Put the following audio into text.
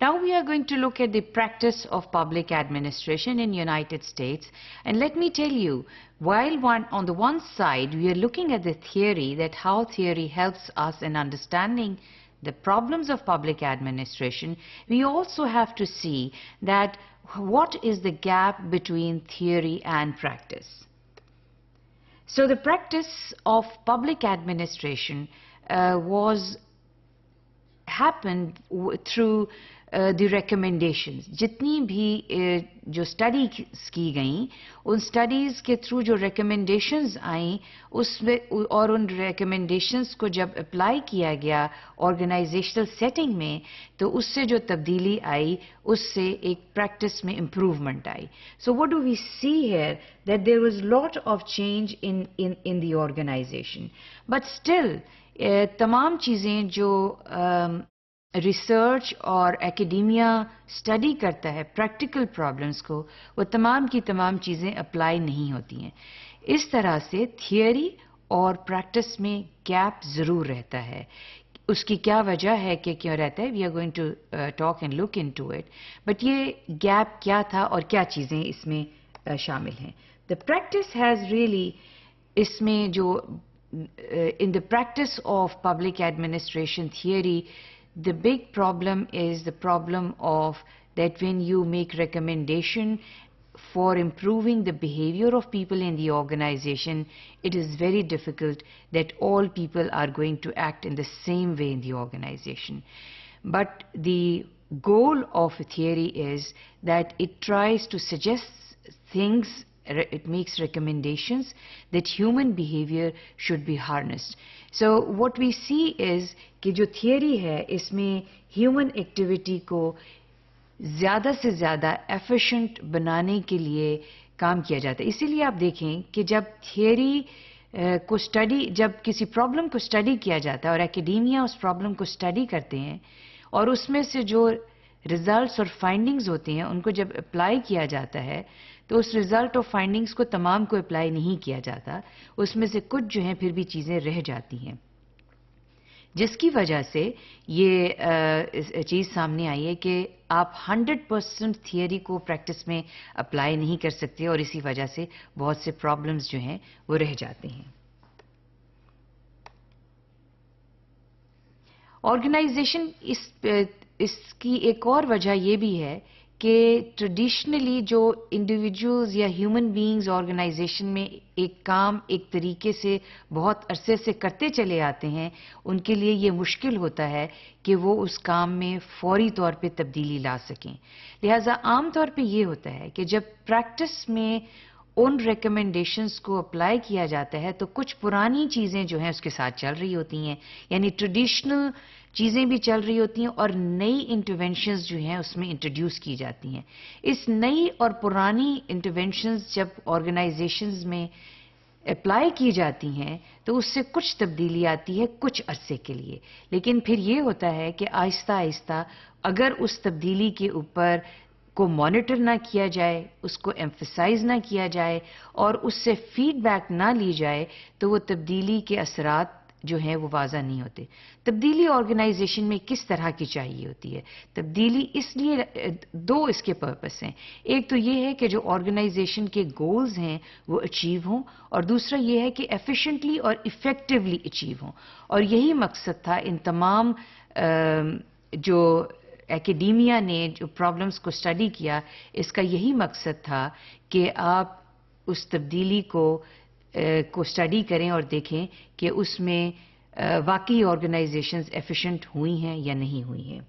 Now we are going to look at the practice of public administration in United States, and let me tell you, while on the one side we are looking at the theory, that how theory helps us in understanding the problems of public administration, we also have to see that what is the gap between theory and practice. So the practice of public administration happened through the recommendations. जितनी भी जो studies की गई, उन studies के through जो recommendations आई, उसमें और उन recommendations को जब apply किया गया organizational setting में, तो उससे जो तब्दीली आई, उससे एक practice में improvement I. So what do we see here? That there was lot of change in the organization. But still, तमाम चीज़ें जो रिसर्च और एकेडेमिया स्टडी करता है प्रैक्टिकल प्रॉब्लम्स को, वो तमाम की तमाम चीज़ें अप्लाई नहीं होती हैं. इस तरह से थियरी और प्रैक्टिस में गैप ज़रूर रहता है. उसकी क्या वजह है कि क्यों रहता है, we are going to talk and look into it. But ये गैप क्या था और क्या चीज़ें इसमें शामिल हैं. द प्रैक्टिस हैज़ रियली, इसमें जो in the practice of public administration theory, the big problem is the problem of that when you make recommendation for improving the behavior of people in the organization, it is very difficult that all people are going to act in the same way in the organization. But the goal of a theory is that it tries to suggest things, it makes recommendations that human behavior should be harnessed. So what we see is कि जो theory है, इसमें human activity को ज़्यादा से ज़्यादा efficient बनाने के लिए काम किया जाता है. इसीलिए आप देखें कि जब theory को study, जब किसी problem को study किया जाता है और academia उस problem को study करते हैं और उसमें से जो results और findings होते हैं उनको जब apply किया जाता है, तो उस रिजल्ट और फाइंडिंग्स को तमाम को अप्लाई नहीं किया जाता. उसमें से कुछ जो हैं फिर भी चीज़ें रह जाती हैं, जिसकी वजह से ये चीज़ सामने आई है कि आप 100% थियरी को प्रैक्टिस में अप्लाई नहीं कर सकते और इसी वजह से बहुत से प्रॉब्लम्स जो हैं वो रह जाते हैं. ऑर्गेनाइजेशन इसकी एक और वजह ये भी है कि ट्रेडिशनली जो इंडिविजुअल्स या ह्यूमन बीइंग्स ऑर्गेनाइजेशन में एक काम एक तरीके से बहुत अरसे से करते चले आते हैं, उनके लिए ये मुश्किल होता है कि वो उस काम में फौरी तौर पे तब्दीली ला सकें. लिहाजा आम तौर पे ये होता है कि जब प्रैक्टिस में उन रिकमेंडेशंस को अप्लाई किया जाता है तो कुछ पुरानी चीज़ें जो हैं उसके साथ चल रही होती हैं, यानी ट्रेडिशनल चीज़ें भी चल रही होती हैं और नई इंटरवेंशंस जो हैं उसमें इंट्रोड्यूस की जाती हैं. इस नई और पुरानी इंटरवेंशंस जब ऑर्गेनाइजेशंस में अप्लाई की जाती हैं तो उससे कुछ तब्दीली आती है कुछ अरसे के लिए, लेकिन फिर ये होता है कि आहिस्ता आहिस्ता अगर उस तब्दीली के ऊपर को मॉनिटर ना किया जाए, उसको एम्फसाइज ना किया जाए और उससे फीडबैक ना ली जाए, तो वो तब्दीली के असरात जो हैं वो वाज़ा नहीं होते. तब्दीली ऑर्गेनाइजेशन में किस तरह की चाहिए होती है? तब्दीली इसलिए दो इसके पर्पस हैं. एक तो ये है कि जो ऑर्गेनाइजेशन के गोल्स हैं वो अचीव हों, और दूसरा ये है कि एफिशिएंटली और इफेक्टिवली अचीव हों. और यही मकसद था इन तमाम जो एकेडेमिया ने जो प्रॉब्लम्स को स्टडी किया, इसका यही मकसद था कि आप उस तब्दीली को स्टडी करें और देखें कि उसमें वाकई ऑर्गेनाइजेशंस एफिशिएंट हुई हैं या नहीं हुई हैं.